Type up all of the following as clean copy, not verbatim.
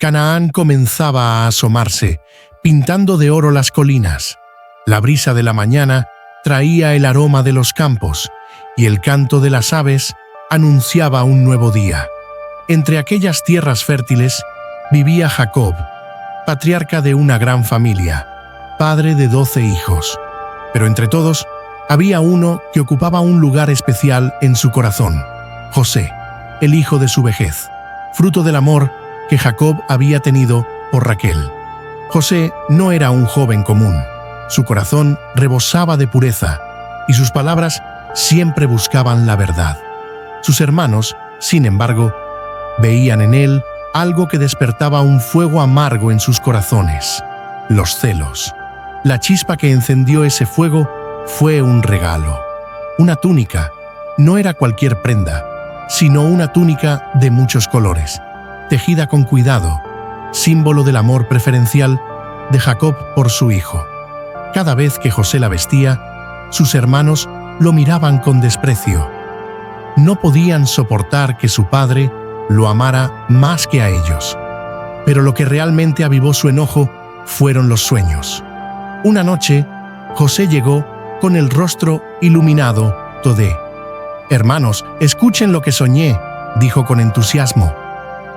Canaán comenzaba a asomarse, pintando de oro las colinas. La brisa de la mañana traía el aroma de los campos, y el canto de las aves anunciaba un nuevo día. Entre aquellas tierras fértiles vivía Jacob, patriarca de una gran familia, padre de 12 hijos. Pero entre todos había uno que ocupaba un lugar especial en su corazón: José, el hijo de su vejez, fruto del amor que Jacob había tenido por Raquel. José no era un joven común. Su corazón rebosaba de pureza y sus palabras siempre buscaban la verdad. Sus hermanos, sin embargo, veían en él algo que despertaba un fuego amargo en sus corazones: los celos. La chispa que encendió ese fuego fue un regalo. Una túnica. No era cualquier prenda, sino una túnica de muchos colores, tejida con cuidado, símbolo del amor preferencial de Jacob por su hijo. Cada vez que José la vestía, sus hermanos lo miraban con desprecio. No podían soportar que su padre lo amara más que a ellos. Pero lo que realmente avivó su enojo fueron los sueños. Una noche, José llegó con el rostro iluminado. Todé. «Hermanos, escuchen lo que soñé», dijo con entusiasmo.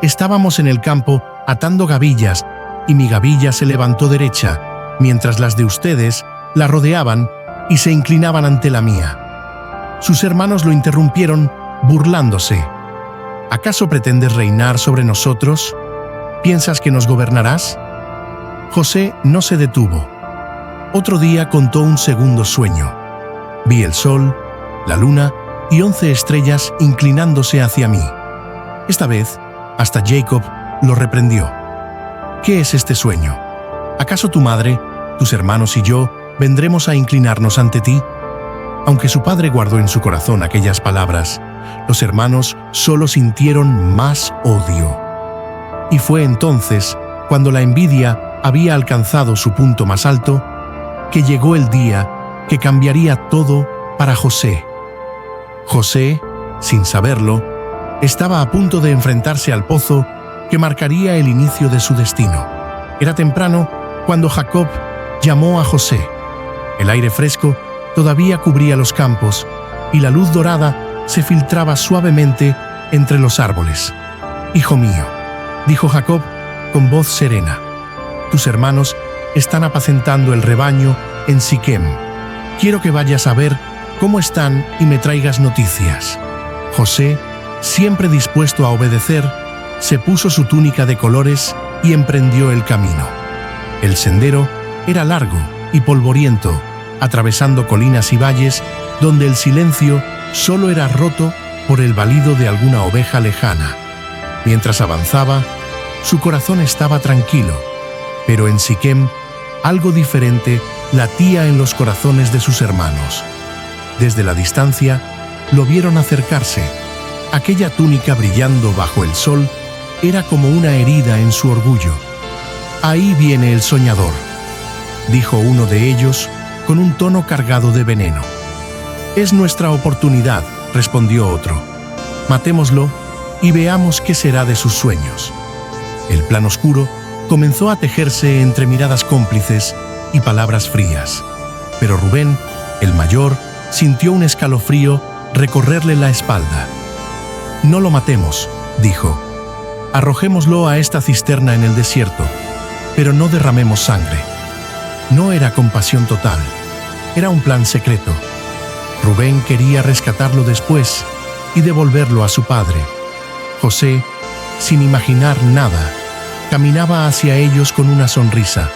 «Estábamos en el campo atando gavillas, y mi gavilla se levantó derecha, mientras las de ustedes la rodeaban y se inclinaban ante la mía». Sus hermanos lo interrumpieron, burlándose. «¿Acaso pretendes reinar sobre nosotros? ¿Piensas que nos gobernarás?». José no se detuvo. Otro día contó un segundo sueño. «Vi el sol, la luna y 11 estrellas inclinándose hacia mí». Esta vez, hasta Jacob lo reprendió. «¿Qué es este sueño? ¿Acaso tu madre, tus hermanos y yo vendremos a inclinarnos ante ti?». Aunque su padre guardó en su corazón aquellas palabras, los hermanos solo sintieron más odio. Y fue entonces, cuando la envidia había alcanzado su punto más alto, que llegó el día que cambiaría todo para José. José, sin saberlo, estaba a punto de enfrentarse al pozo que marcaría el inicio de su destino. Era temprano cuando Jacob llamó a José. El aire fresco todavía cubría los campos y la luz dorada se filtraba suavemente entre los árboles. «Hijo mío», dijo Jacob con voz serena, «tus hermanos están apacentando el rebaño en Siquem. Quiero que vayas a ver cómo están y me traigas noticias». José, siempre dispuesto a obedecer, se puso su túnica de colores y emprendió el camino. El sendero era largo y polvoriento, atravesando colinas y valles donde el silencio solo era roto por el balido de alguna oveja lejana. Mientras avanzaba, su corazón estaba tranquilo, pero en Siquem algo diferente latía en los corazones de sus hermanos. Desde la distancia, lo vieron acercarse. Aquella túnica brillando bajo el sol era como una herida en su orgullo. «Ahí viene el soñador», dijo uno de ellos con un tono cargado de veneno. «Es nuestra oportunidad», respondió otro. «Matémoslo y veamos qué será de sus sueños». El plan oscuro comenzó a tejerse entre miradas cómplices y palabras frías. Pero Rubén, el mayor, sintió un escalofrío recorrerle la espalda. «No lo matemos», dijo. «Arrojémoslo a esta cisterna en el desierto, pero no derramemos sangre». No era compasión total, era un plan secreto. Rubén quería rescatarlo después y devolverlo a su padre. José, sin imaginar nada, caminaba hacia ellos con una sonrisa,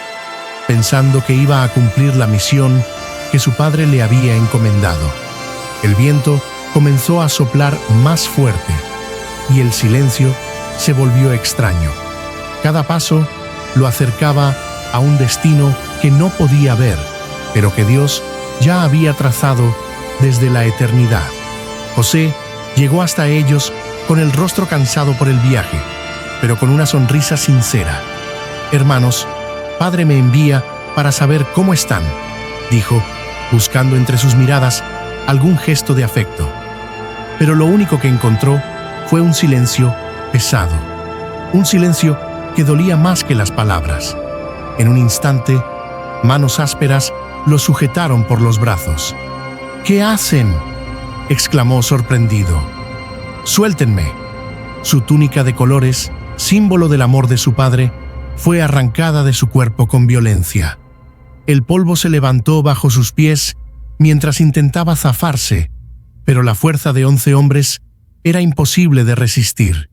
pensando que iba a cumplir la misión que su padre le había encomendado. El viento comenzó a soplar más fuerte y el silencio se volvió extraño. Cada paso lo acercaba a un destino que no podía ver, pero que Dios ya había trazado desde la eternidad. José llegó hasta ellos con el rostro cansado por el viaje, pero con una sonrisa sincera. «Hermanos, Padre me envía para saber cómo están», dijo, buscando entre sus miradas algún gesto de afecto. Pero lo único que encontró fue un silencio pesado, un silencio que dolía más que las palabras. En un instante, manos ásperas lo sujetaron por los brazos. «¿Qué hacen?», exclamó sorprendido. «Suéltenme». Su túnica de colores, símbolo del amor de su padre, fue arrancada de su cuerpo con violencia. El polvo se levantó bajo sus pies mientras intentaba zafarse, pero la fuerza de 11 hombres era imposible de resistir.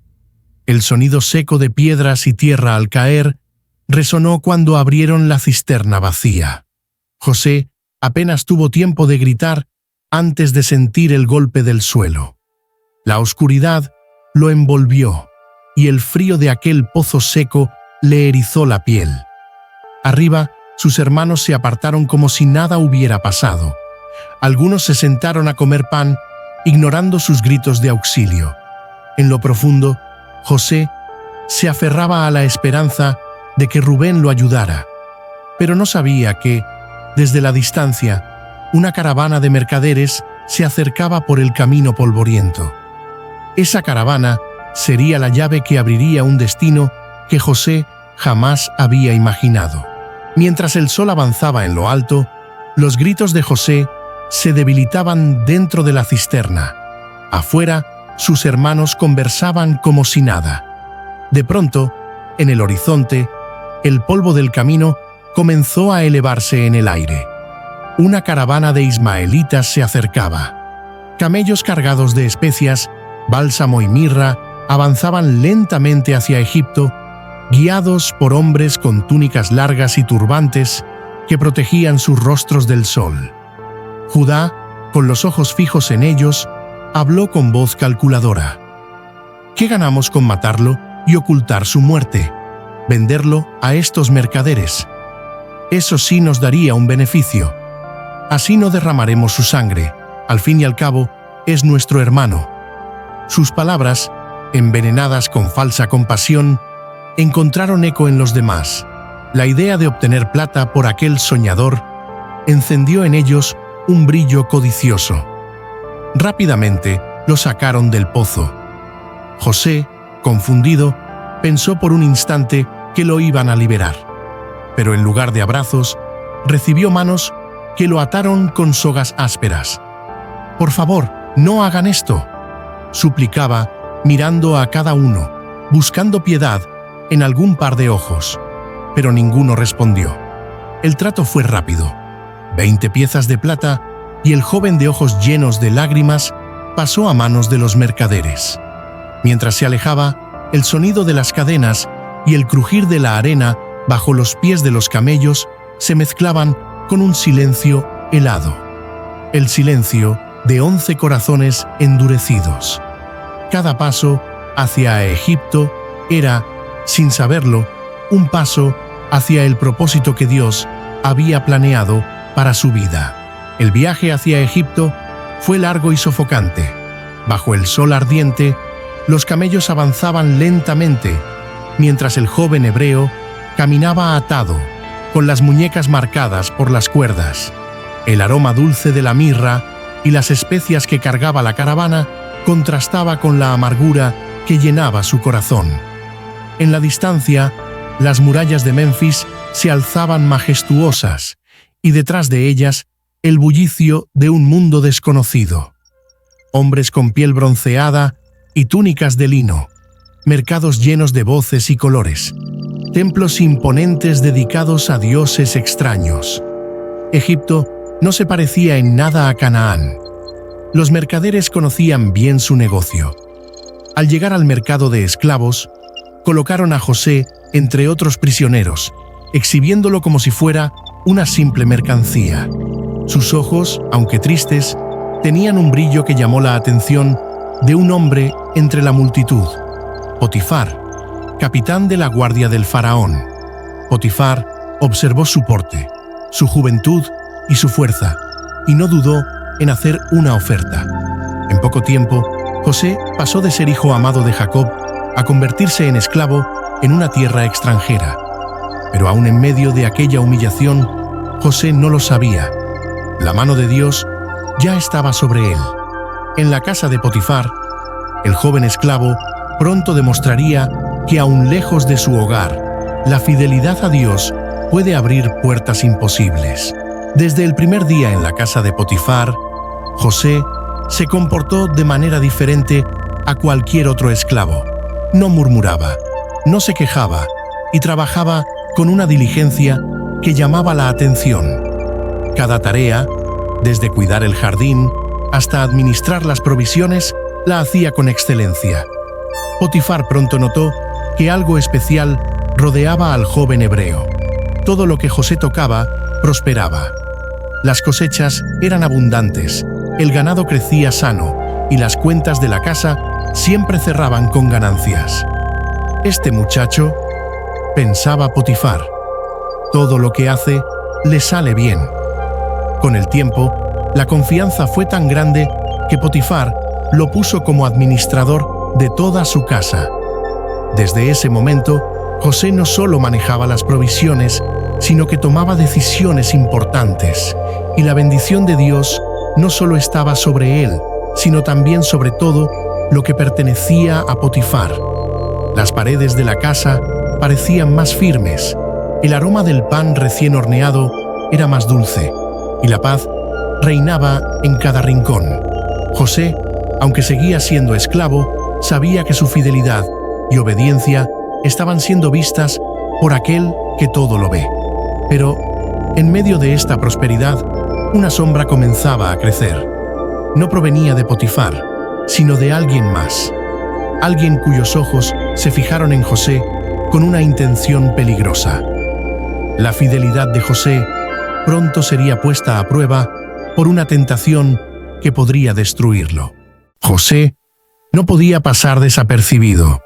El sonido seco de piedras y tierra al caer resonó cuando abrieron la cisterna vacía. José apenas tuvo tiempo de gritar antes de sentir el golpe del suelo. La oscuridad lo envolvió y el frío de aquel pozo seco le erizó la piel. Arriba, sus hermanos se apartaron como si nada hubiera pasado. Algunos se sentaron a comer pan, ignorando sus gritos de auxilio. En lo profundo, José se aferraba a la esperanza de que Rubén lo ayudara, pero no sabía que, desde la distancia, una caravana de mercaderes se acercaba por el camino polvoriento. Esa caravana sería la llave que abriría un destino que José jamás había imaginado. Mientras el sol avanzaba en lo alto, los gritos de José se debilitaban dentro de la cisterna. Afuera, sus hermanos conversaban como si nada. De pronto, en el horizonte, el polvo del camino comenzó a elevarse en el aire. Una caravana de ismaelitas se acercaba. Camellos cargados de especias, bálsamo y mirra avanzaban lentamente hacia Egipto, guiados por hombres con túnicas largas y turbantes que protegían sus rostros del sol. Judá, con los ojos fijos en ellos, habló con voz calculadora. ¿Qué ganamos con matarlo y ocultar su muerte? Venderlo a estos mercaderes. Eso sí nos daría un beneficio. Así no derramaremos su sangre. Al fin y al cabo, es nuestro hermano. Sus palabras, envenenadas con falsa compasión, encontraron eco en los demás. La idea de obtener plata por aquel soñador encendió en ellos un brillo codicioso. Rápidamente lo sacaron del pozo. José, confundido, pensó por un instante que lo iban a liberar, pero en lugar de abrazos, recibió manos que lo ataron con sogas ásperas. «Por favor, no hagan esto», suplicaba, mirando a cada uno, buscando piedad en algún par de ojos, pero ninguno respondió. El trato fue rápido. 20 piezas de plata y el joven de ojos llenos de lágrimas pasó a manos de los mercaderes. Mientras se alejaba, el sonido de las cadenas y el crujir de la arena bajo los pies de los camellos se mezclaban con un silencio helado. El silencio de 11 corazones endurecidos. Cada paso hacia Egipto era, sin saberlo, un paso hacia el propósito que Dios había planeado para su vida. El viaje hacia Egipto fue largo y sofocante. Bajo el sol ardiente, los camellos avanzaban lentamente, mientras el joven hebreo caminaba atado, con las muñecas marcadas por las cuerdas. El aroma dulce de la mirra y las especias que cargaba la caravana contrastaba con la amargura que llenaba su corazón. En la distancia, las murallas de Memphis se alzaban majestuosas, y detrás de ellas, el bullicio de un mundo desconocido. Hombres con piel bronceada y túnicas de lino, mercados llenos de voces y colores, templos imponentes dedicados a dioses extraños. Egipto no se parecía en nada a Canaán. Los mercaderes conocían bien su negocio. Al llegar al mercado de esclavos, colocaron a José entre otros prisioneros, exhibiéndolo como si fuera una simple mercancía. Sus ojos, aunque tristes, tenían un brillo que llamó la atención de un hombre entre la multitud. Potifar, capitán de la guardia del faraón. Potifar observó su porte, su juventud y su fuerza, y no dudó en hacer una oferta. En poco tiempo, José pasó de ser hijo amado de Jacob a convertirse en esclavo en una tierra extranjera. Pero aún en medio de aquella humillación, José no lo sabía. La mano de Dios ya estaba sobre él. En la casa de Potifar, el joven esclavo pronto demostraría que aun lejos de su hogar, la fidelidad a Dios puede abrir puertas imposibles. Desde el primer día en la casa de Potifar, José se comportó de manera diferente a cualquier otro esclavo. No murmuraba, no se quejaba y trabajaba con una diligencia que llamaba la atención. Cada tarea, desde cuidar el jardín hasta administrar las provisiones, la hacía con excelencia. Potifar pronto notó que algo especial rodeaba al joven hebreo. Todo lo que José tocaba prosperaba. Las cosechas eran abundantes, el ganado crecía sano y las cuentas de la casa siempre cerraban con ganancias. Este muchacho, pensaba Potifar, todo lo que hace le sale bien. Con el tiempo, la confianza fue tan grande que Potifar lo puso como administrador de toda su casa. Desde ese momento, José no solo manejaba las provisiones, sino que tomaba decisiones importantes, y la bendición de Dios no solo estaba sobre él, sino también sobre todo lo que pertenecía a Potifar. Las paredes de la casa parecían más firmes, el aroma del pan recién horneado era más dulce, y la paz reinaba en cada rincón. José, aunque seguía siendo esclavo, sabía que su fidelidad y obediencia estaban siendo vistas por aquel que todo lo ve. Pero, en medio de esta prosperidad, una sombra comenzaba a crecer. No provenía de Potifar, sino de alguien más. Alguien cuyos ojos se fijaron en José con una intención peligrosa. La fidelidad de José pronto sería puesta a prueba por una tentación que podría destruirlo. José no podía pasar desapercibido.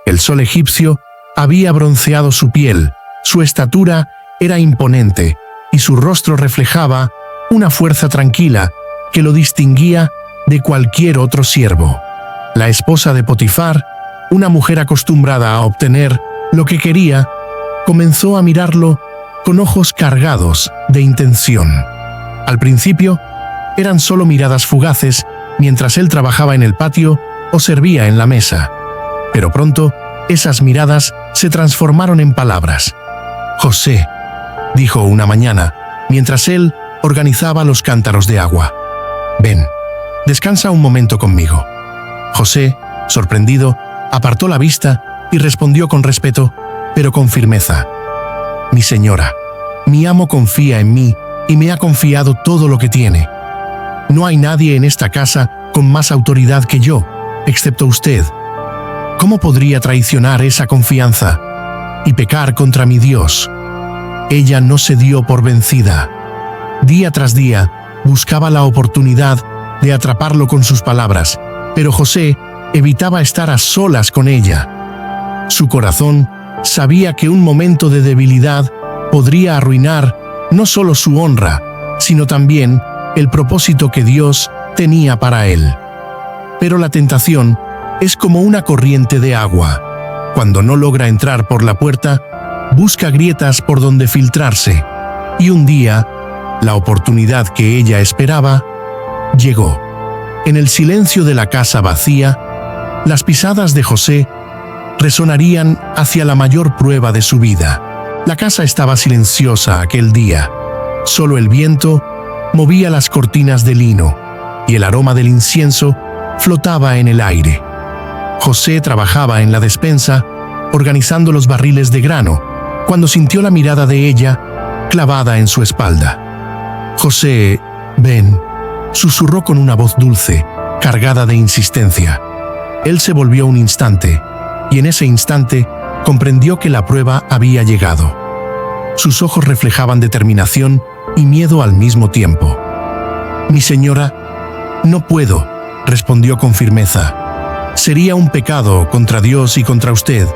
El sol egipcio había bronceado su piel, su estatura era imponente y su rostro reflejaba una fuerza tranquila que lo distinguía de cualquier otro siervo. La esposa de Potifar, una mujer acostumbrada a obtener lo que quería, comenzó a mirarlo con ojos cargados de intención. Al principio, eran solo miradas fugaces mientras él trabajaba en el patio o servía en la mesa. Pero pronto, esas miradas se transformaron en palabras. «José», dijo una mañana, mientras él organizaba los cántaros de agua. «Ven, descansa un momento conmigo». José, sorprendido, apartó la vista y respondió con respeto, pero con firmeza. «Mi señora, mi amo confía en mí y me ha confiado todo lo que tiene. No hay nadie en esta casa con más autoridad que yo, excepto usted. ¿Cómo podría traicionar esa confianza y pecar contra mi Dios?» Ella no se dio por vencida. Día tras día, buscaba la oportunidad de atraparlo con sus palabras, pero José evitaba estar a solas con ella. Su corazón sabía que un momento de debilidad podría arruinar no solo su honra, sino también el propósito que Dios tenía para él. Pero la tentación es como una corriente de agua. Cuando no logra entrar por la puerta, busca grietas por donde filtrarse. Y un día, la oportunidad que ella esperaba llegó. En el silencio de la casa vacía, las pisadas de José resonarían hacia la mayor prueba de su vida. La casa estaba silenciosa aquel día. Solo el viento movía las cortinas de lino y el aroma del incienso flotaba en el aire. José trabajaba en la despensa, organizando los barriles de grano, cuando sintió la mirada de ella clavada en su espalda. «José, ven», susurró con una voz dulce, cargada de insistencia. Él se volvió un instante, y en ese instante comprendió que la prueba había llegado. Sus ojos reflejaban determinación y miedo al mismo tiempo. «Mi señora, no puedo», respondió con firmeza. «Sería un pecado contra Dios y contra usted,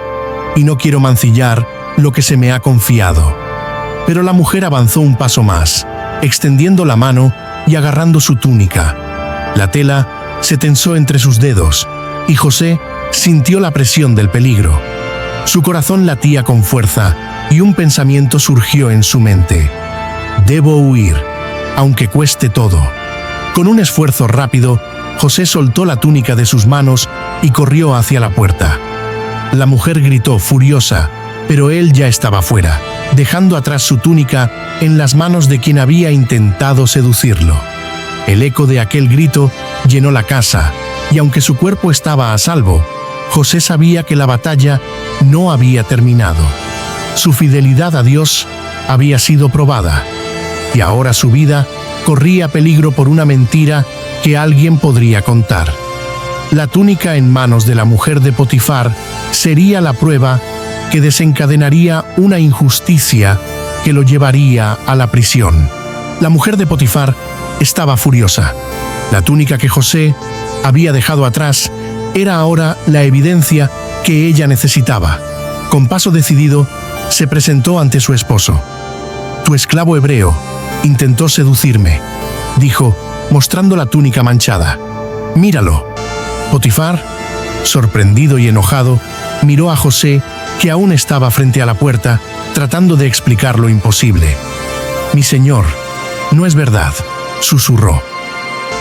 y no quiero mancillar lo que se me ha confiado». Pero la mujer avanzó un paso más, extendiendo la mano y agarrando su túnica. La tela se tensó entre sus dedos, y José sintió la presión del peligro. Su corazón latía con fuerza, y un pensamiento surgió en su mente. «Debo huir, aunque cueste todo». Con un esfuerzo rápido, José soltó la túnica de sus manos y corrió hacia la puerta. La mujer gritó furiosa, pero él ya estaba fuera, dejando atrás su túnica en las manos de quien había intentado seducirlo. El eco de aquel grito llenó la casa, y aunque su cuerpo estaba a salvo, José sabía que la batalla no había terminado. Su fidelidad a Dios había sido probada, y ahora su vida corría peligro por una mentira que alguien podría contar. La túnica en manos de la mujer de Potifar sería la prueba que desencadenaría una injusticia que lo llevaría a la prisión. La mujer de Potifar estaba furiosa. La túnica que José había dejado atrás era ahora la evidencia que ella necesitaba. Con paso decidido, se presentó ante su esposo. «Tu esclavo hebreo intentó seducirme», dijo, mostrando la túnica manchada. «Míralo». Potifar, sorprendido y enojado, miró a José, que aún estaba frente a la puerta, tratando de explicar lo imposible. «Mi señor, no es verdad», susurró.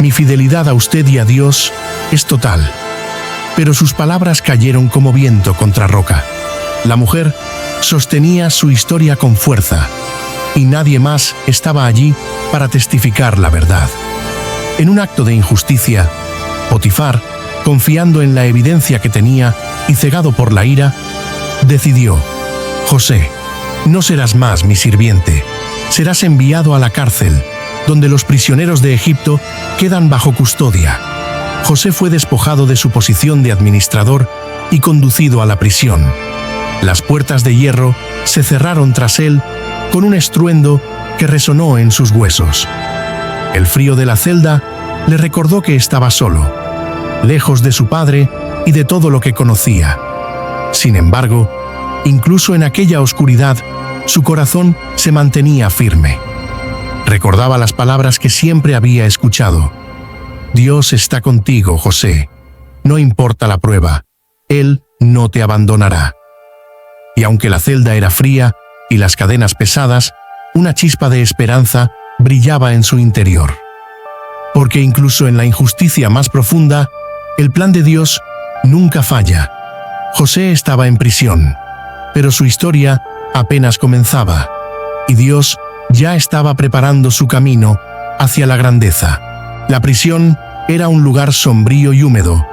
«Mi fidelidad a usted y a Dios es total». Pero sus palabras cayeron como viento contra roca. La mujer sostenía su historia con fuerza, y nadie más estaba allí para testificar la verdad. En un acto de injusticia, Potifar, confiando en la evidencia que tenía y cegado por la ira, decidió: «José, no serás más mi sirviente, serás enviado a la cárcel, donde los prisioneros de Egipto quedan bajo custodia». José fue despojado de su posición de administrador y conducido a la prisión. Las puertas de hierro se cerraron tras él con un estruendo que resonó en sus huesos. El frío de la celda le recordó que estaba solo, lejos de su padre y de todo lo que conocía. Sin embargo, incluso en aquella oscuridad, su corazón se mantenía firme. Recordaba las palabras que siempre había escuchado: «Dios está contigo, José. No importa la prueba, Él no te abandonará». Y aunque la celda era fría y las cadenas pesadas, una chispa de esperanza brillaba en su interior. Porque incluso en la injusticia más profunda, el plan de Dios nunca falla. José estaba en prisión, pero su historia apenas comenzaba, y Dios ya estaba preparando su camino hacia la grandeza. La prisión era un lugar sombrío y húmedo,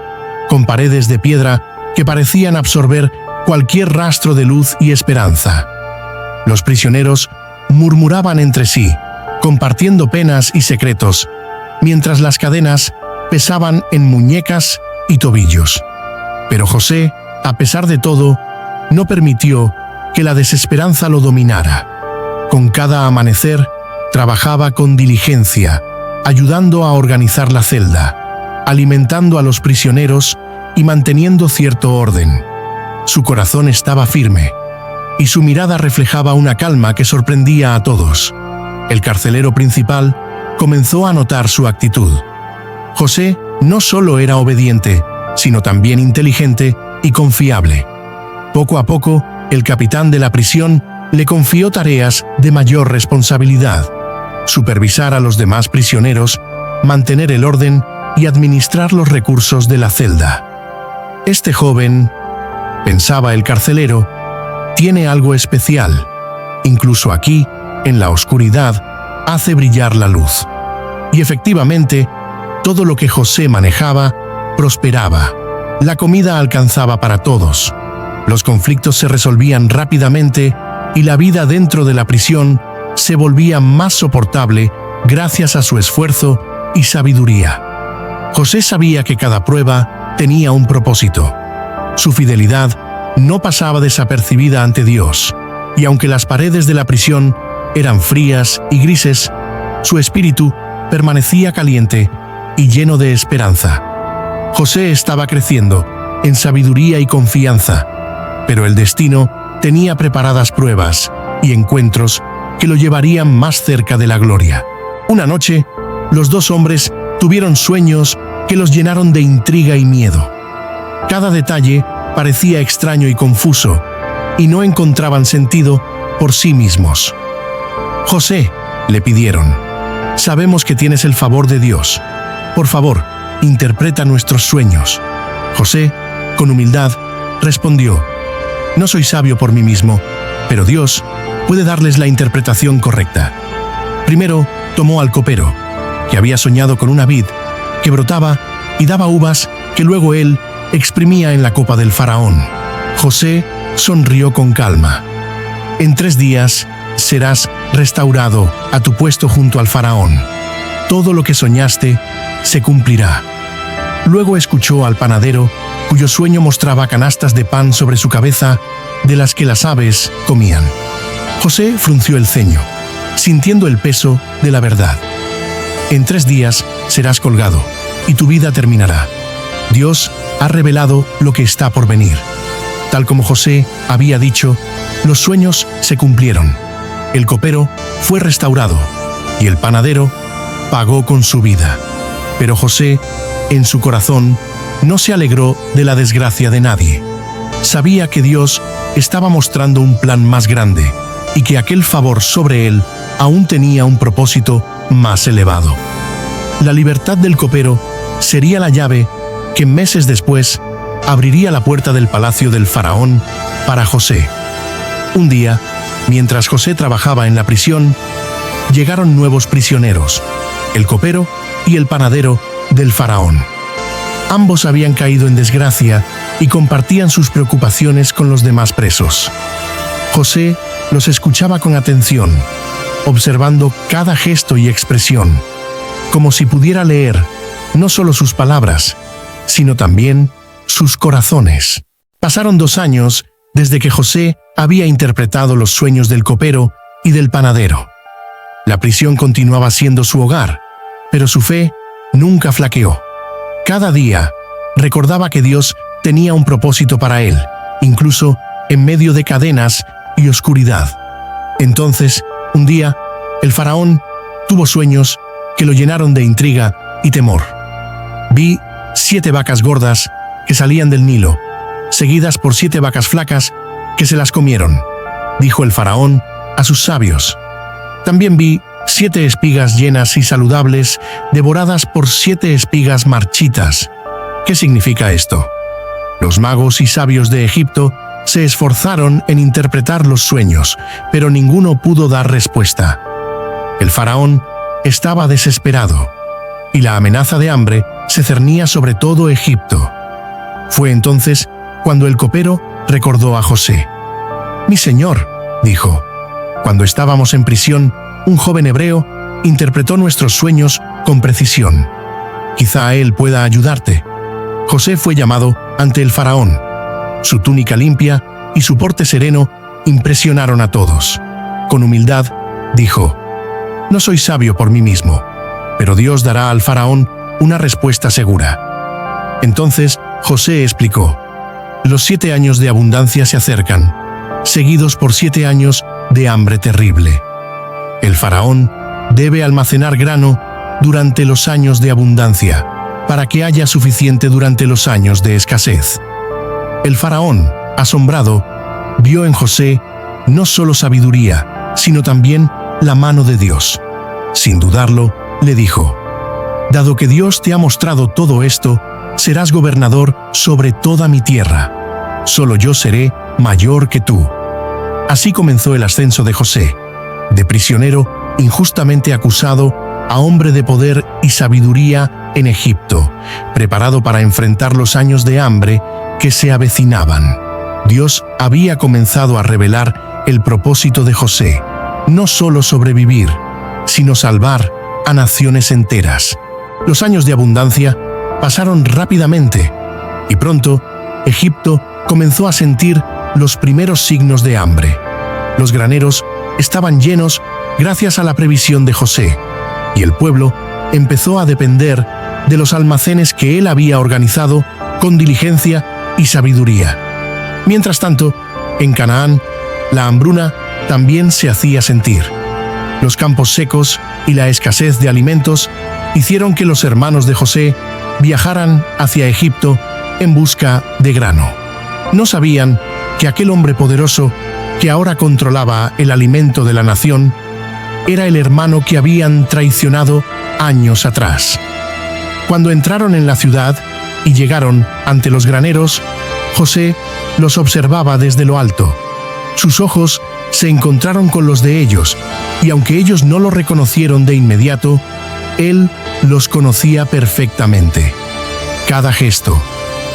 con paredes de piedra que parecían absorber cualquier rastro de luz y esperanza. Los prisioneros murmuraban entre sí, compartiendo penas y secretos, mientras las cadenas pesaban en muñecas y tobillos. Pero José, a pesar de todo, no permitió que la desesperanza lo dominara. Con cada amanecer, trabajaba con diligencia, ayudando a organizar la celda, alimentando a los prisioneros y manteniendo cierto orden. Su corazón estaba firme, y su mirada reflejaba una calma que sorprendía a todos. El carcelero principal comenzó a notar su actitud. José no solo era obediente, sino también inteligente y confiable. Poco a poco, el capitán de la prisión le confió tareas de mayor responsabilidad: supervisar a los demás prisioneros, mantener el orden y administrar los recursos de la celda. «Este joven», pensaba el carcelero, «tiene algo especial. Incluso aquí, en la oscuridad, hace brillar la luz». Y efectivamente, todo lo que José manejaba prosperaba. La comida alcanzaba para todos. Los conflictos se resolvían rápidamente y la vida dentro de la prisión se volvía más soportable gracias a su esfuerzo y sabiduría. José sabía que cada prueba tenía un propósito. Su fidelidad no pasaba desapercibida ante Dios, y aunque las paredes de la prisión eran frías y grises, su espíritu permanecía caliente y lleno de esperanza. José estaba creciendo en sabiduría y confianza, pero el destino tenía preparadas pruebas y encuentros que lo llevarían más cerca de la gloria. Una noche, los dos hombres tuvieron sueños que los llenaron de intriga y miedo. Cada detalle parecía extraño y confuso, y no encontraban sentido por sí mismos. «José», le pidieron, «sabemos que tienes el favor de Dios. Por favor, interpreta nuestros sueños». José, con humildad, respondió: «No soy sabio por mí mismo, pero Dios puede darles la interpretación correcta». Primero tomó al copero, que había soñado con una vid que brotaba y daba uvas que luego él exprimía en la copa del faraón. José sonrió con calma. «En 3 días serás restaurado a tu puesto junto al faraón. Todo lo que soñaste se cumplirá». Luego escuchó al panadero, cuyo sueño mostraba canastas de pan sobre su cabeza, de las que las aves comían. José frunció el ceño, sintiendo el peso de la verdad. «En 3 días serás colgado, y tu vida terminará. Dios ha revelado lo que está por venir». Tal como José había dicho, los sueños se cumplieron. El copero fue restaurado, y el panadero pagó con su vida. Pero José, en su corazón, no se alegró de la desgracia de nadie. Sabía que Dios estaba mostrando un plan más grande, y que aquel favor sobre él aún tenía un propósito más elevado. La libertad del copero sería la llave que meses después abriría la puerta del palacio del faraón para José. Un día, mientras José trabajaba en la prisión, llegaron nuevos prisioneros, el copero y el panadero del faraón. Ambos habían caído en desgracia y compartían sus preocupaciones con los demás presos. José los escuchaba con atención, observando cada gesto y expresión, como si pudiera leer no solo sus palabras, sino también sus corazones. Pasaron 2 años desde que José había interpretado los sueños del copero y del panadero. La prisión continuaba siendo su hogar, pero su fe nunca flaqueó. Cada día recordaba que Dios tenía un propósito para él, incluso en medio de cadenas y oscuridad. Entonces, un día, el faraón tuvo sueños que lo llenaron de intriga y temor. «Vi 7 vacas gordas que salían del Nilo, seguidas por 7 vacas flacas que se las comieron», dijo el faraón a sus sabios. «También vi 7 espigas llenas y saludables, devoradas por 7 espigas marchitas». ¿Qué significa esto? Los magos y sabios de Egipto se esforzaron en interpretar los sueños, pero ninguno pudo dar respuesta. El faraón estaba desesperado, y la amenaza de hambre se cernía sobre todo Egipto. Fue entonces cuando el copero recordó a José. «Mi señor», dijo, «cuando estábamos en prisión, un joven hebreo interpretó nuestros sueños con precisión. Quizá él pueda ayudarte». José fue llamado ante el faraón. Su túnica limpia y su porte sereno impresionaron a todos. Con humildad, dijo: «No soy sabio por mí mismo, pero Dios dará al faraón una respuesta segura». Entonces José explicó: «Los 7 años de abundancia se acercan, seguidos por 7 años de hambre terrible. El faraón debe almacenar grano durante los años de abundancia, para que haya suficiente durante los años de escasez». El faraón, asombrado, vio en José no solo sabiduría, sino también la mano de Dios. Sin dudarlo, le dijo: «Dado que Dios te ha mostrado todo esto, serás gobernador sobre toda mi tierra. Solo yo seré mayor que tú». Así comenzó el ascenso de José, de prisionero injustamente acusado a hombre de poder y sabiduría en Egipto, preparado para enfrentar los años de hambre que se avecinaban. Dios había comenzado a revelar el propósito de José, no solo sobrevivir, sino salvar a naciones enteras. Los años de abundancia pasaron rápidamente, y pronto Egipto comenzó a sentir los primeros signos de hambre. Los graneros estaban llenos gracias a la previsión de José, y el pueblo empezó a depender de los almacenes que él había organizado con diligencia y sabiduría. Mientras tanto, en Canaán, la hambruna también se hacía sentir. Los campos secos y la escasez de alimentos hicieron que los hermanos de José viajaran hacia Egipto en busca de grano. No sabían que aquel hombre poderoso que ahora controlaba el alimento de la nación era el hermano que habían traicionado años atrás. Cuando entraron en la ciudad y llegaron ante los graneros, José los observaba desde lo alto. Sus ojos se encontraron con los de ellos, y aunque ellos no lo reconocieron de inmediato, él los conocía perfectamente. Cada gesto,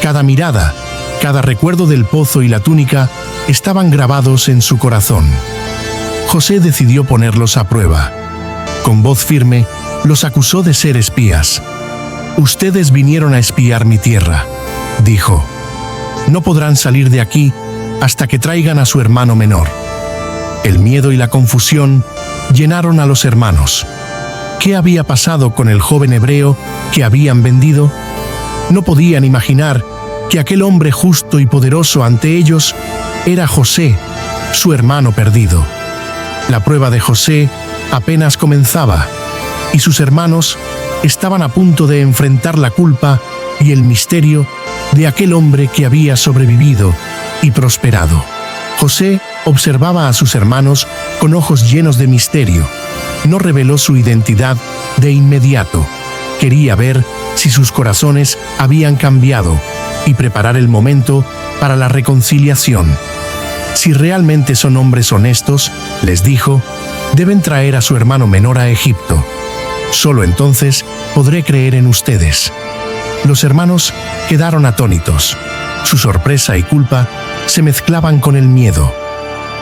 cada mirada, cada recuerdo del pozo y la túnica estaban grabados en su corazón. José decidió ponerlos a prueba. Con voz firme, los acusó de ser espías. «Ustedes vinieron a espiar mi tierra», dijo. «No podrán salir de aquí hasta que traigan a su hermano menor». El miedo y la confusión llenaron a los hermanos. ¿Qué había pasado con el joven hebreo que habían vendido? No podían imaginar que aquel hombre justo y poderoso ante ellos era José, su hermano perdido. La prueba de José apenas comenzaba, y sus hermanos estaban a punto de enfrentar la culpa y el misterio de aquel hombre que había sobrevivido y prosperado. José observaba a sus hermanos con ojos llenos de misterio. No reveló su identidad de inmediato. Quería ver si sus corazones habían cambiado y preparar el momento para la reconciliación. «Si realmente son hombres honestos», les dijo, «deben traer a su hermano menor a Egipto. Solo entonces podré creer en ustedes». Los hermanos quedaron atónitos. Su sorpresa y culpa se mezclaban con el miedo.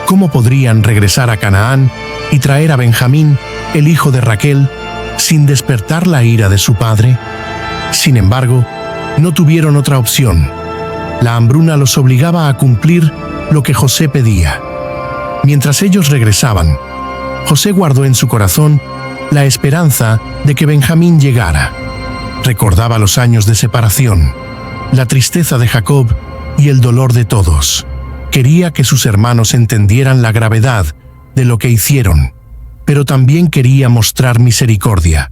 ¿Cómo podrían regresar a Canaán y traer a Benjamín, el hijo de Raquel, sin despertar la ira de su padre? Sin embargo, no tuvieron otra opción. La hambruna los obligaba a cumplir lo que José pedía. Mientras ellos regresaban, José guardó en su corazón la esperanza de que Benjamín llegara. Recordaba los años de separación, la tristeza de Jacob y el dolor de todos. Quería que sus hermanos entendieran la gravedad de lo que hicieron, pero también quería mostrar misericordia.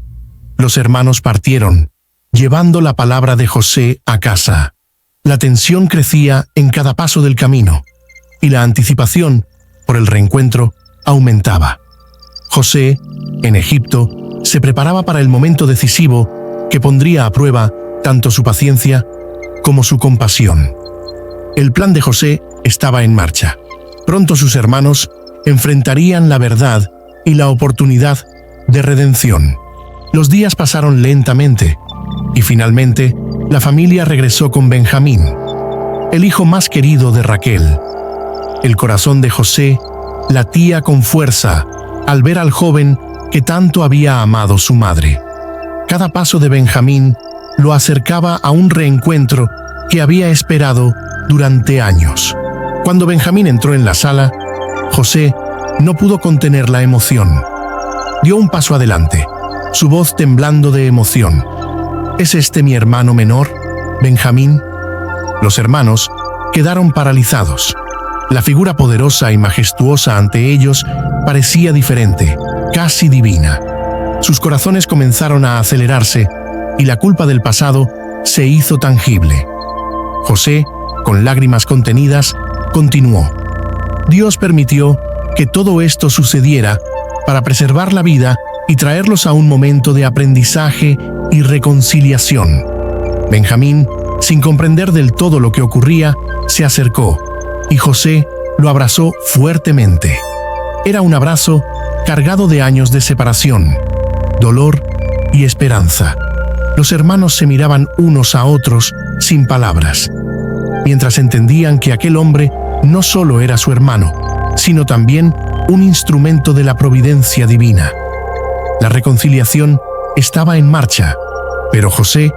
Los hermanos partieron, llevando la palabra de José a casa. La tensión crecía en cada paso del camino, y la anticipación por el reencuentro aumentaba. José, en Egipto, se preparaba para el momento decisivo que pondría a prueba tanto su paciencia como su compasión. El plan de José estaba en marcha. Pronto sus hermanos enfrentarían la verdad y la oportunidad de redención. Los días pasaron lentamente, y finalmente la familia regresó con Benjamín, el hijo más querido de Raquel. El corazón de José latía con fuerza al ver al joven que tanto había amado su madre. Cada paso de Benjamín lo acercaba a un reencuentro que había esperado durante años. Cuando Benjamín entró en la sala, José no pudo contener la emoción. Dio un paso adelante, su voz temblando de emoción. ¿Es este mi hermano menor, Benjamín? Los hermanos quedaron paralizados. La figura poderosa y majestuosa ante ellos parecía diferente, casi divina. Sus corazones comenzaron a acelerarse y la culpa del pasado se hizo tangible. José, con lágrimas contenidas, continuó. Dios permitió que todo esto sucediera para preservar la vida y traerlos a un momento de aprendizaje y reconciliación. Benjamín, sin comprender del todo lo que ocurría, se acercó, y José lo abrazó fuertemente. Era un abrazo cargado de años de separación, dolor y esperanza. Los hermanos se miraban unos a otros sin palabras, mientras entendían que aquel hombre no solo era su hermano, sino también un instrumento de la providencia divina. La reconciliación estaba en marcha, pero José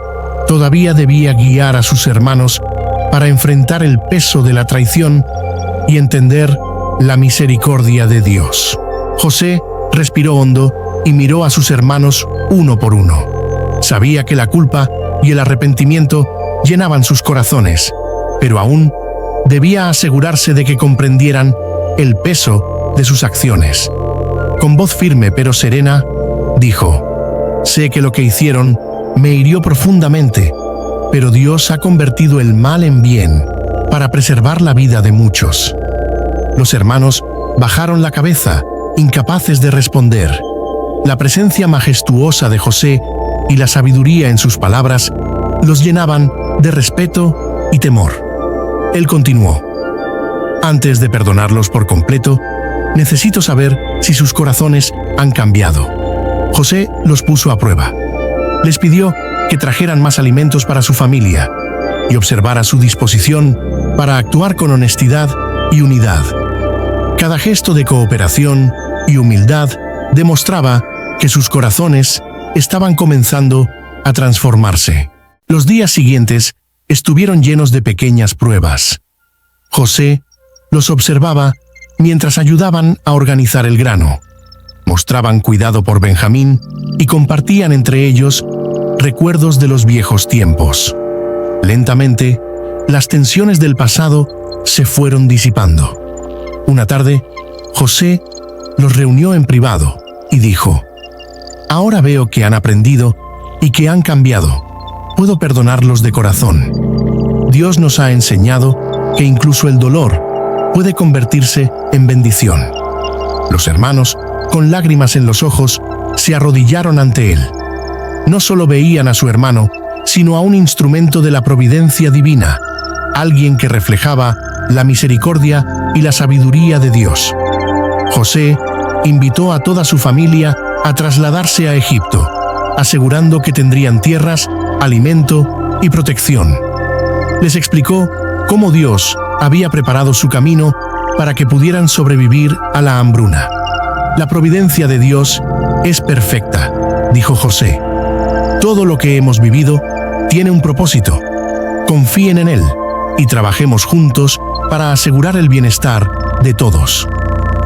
todavía debía guiar a sus hermanos para enfrentar el peso de la traición y entender la misericordia de Dios. José respiró hondo y miró a sus hermanos uno por uno. Sabía que la culpa y el arrepentimiento llenaban sus corazones, pero aún debía asegurarse de que comprendieran el peso de sus acciones. Con voz firme pero serena, dijo: «Sé que lo que hicieron me hirió profundamente, pero Dios ha convertido el mal en bien para preservar la vida de muchos». Los hermanos bajaron la cabeza, incapaces de responder. La presencia majestuosa de José y la sabiduría en sus palabras los llenaban de respeto y temor. Él continuó: Antes de perdonarlos por completo, necesito saber si sus corazones han cambiado. José los puso a prueba. Les pidió que trajeran más alimentos para su familia y observara su disposición para actuar con honestidad y unidad. Cada gesto de cooperación y humildad demostraba que sus corazones estaban comenzando a transformarse. Los días siguientes estuvieron llenos de pequeñas pruebas. José los observaba mientras ayudaban a organizar el grano. Mostraban cuidado por Benjamín y compartían entre ellos recuerdos de los viejos tiempos. Lentamente, las tensiones del pasado se fueron disipando. Una tarde, José los reunió en privado y dijo: «Ahora veo que han aprendido y que han cambiado. Puedo perdonarlos de corazón. Dios nos ha enseñado que incluso el dolor puede convertirse en bendición». Los hermanos, con lágrimas en los ojos, se arrodillaron ante él. No solo veían a su hermano, sino a un instrumento de la providencia divina, alguien que reflejaba la misericordia y la sabiduría de Dios. José invitó a toda su familia a trasladarse a Egipto, asegurando que tendrían tierras, alimento y protección. Les explicó cómo Dios había preparado su camino para que pudieran sobrevivir a la hambruna. «La providencia de Dios es perfecta», dijo José. «Todo lo que hemos vivido tiene un propósito. Confíen en él y trabajemos juntos para asegurar el bienestar de todos».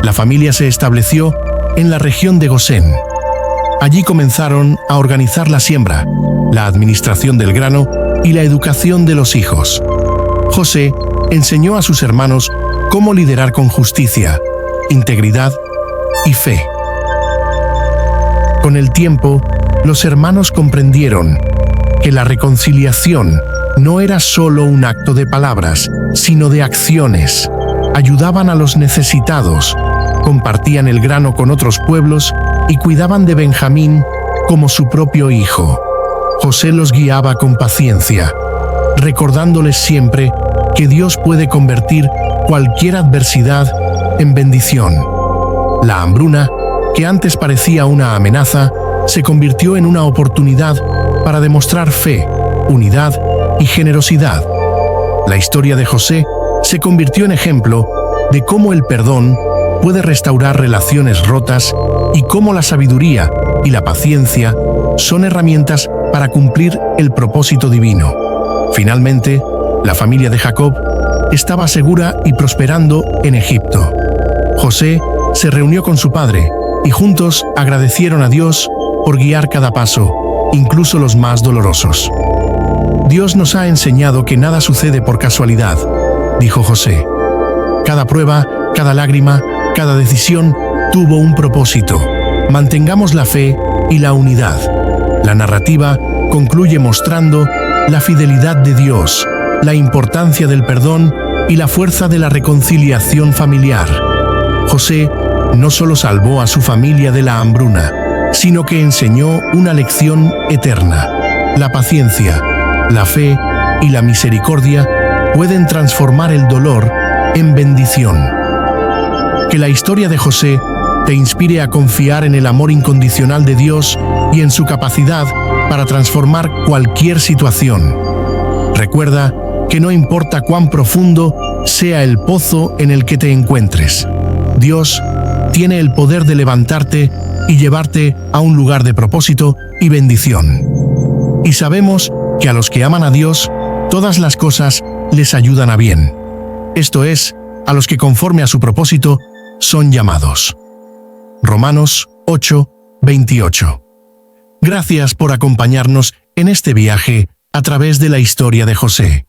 La familia se estableció en la región de Gosén. Allí comenzaron a organizar la siembra, la administración del grano y la educación de los hijos. José enseñó a sus hermanos cómo liderar con justicia, integridad y fe. Con el tiempo, los hermanos comprendieron que la reconciliación no era solo un acto de palabras, sino de acciones. Ayudaban a los necesitados, compartían el grano con otros pueblos y cuidaban de Benjamín como su propio hijo. José los guiaba con paciencia, recordándoles siempre que Dios puede convertir cualquier adversidad en bendición. La hambruna, que antes parecía una amenaza, se convirtió en una oportunidad para demostrar fe, unidad y generosidad. La historia de José se convirtió en ejemplo de cómo el perdón puede restaurar relaciones rotas y cómo la sabiduría y la paciencia son herramientas para cumplir el propósito divino. Finalmente, la familia de Jacob estaba segura y prosperando en Egipto. José se reunió con su padre y juntos agradecieron a Dios por guiar cada paso, incluso los más dolorosos. «Dios nos ha enseñado que nada sucede por casualidad», dijo José. «Cada prueba, cada lágrima, cada decisión tuvo un propósito. Mantengamos la fe y la unidad». La narrativa concluye mostrando la fidelidad de Dios, la importancia del perdón y la fuerza de la reconciliación familiar. José no solo salvó a su familia de la hambruna, sino que enseñó una lección eterna. La paciencia, la fe y la misericordia pueden transformar el dolor en bendición. Que la historia de José te inspire a confiar en el amor incondicional de Dios y en su capacidad para transformar cualquier situación. Recuerda que no importa cuán profundo sea el pozo en el que te encuentres, Dios tiene el poder de levantarte y llevarte a un lugar de propósito y bendición. Y sabemos que a los que aman a Dios, todas las cosas les ayudan a bien. Esto es, a los que conforme a su propósito son llamados. Romanos 8:28. Gracias por acompañarnos en este viaje a través de la historia de José.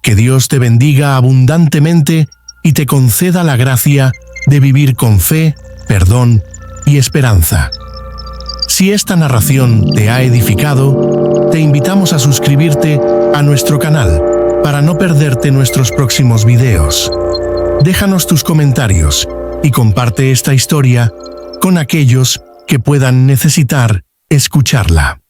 Que Dios te bendiga abundantemente y te conceda la gracia de vivir con fe, perdón y esperanza. Si esta narración te ha edificado, te invitamos a suscribirte a nuestro canal para no perderte nuestros próximos videos. Déjanos tus comentarios y comparte esta historia con aquellos que puedan necesitar escucharla.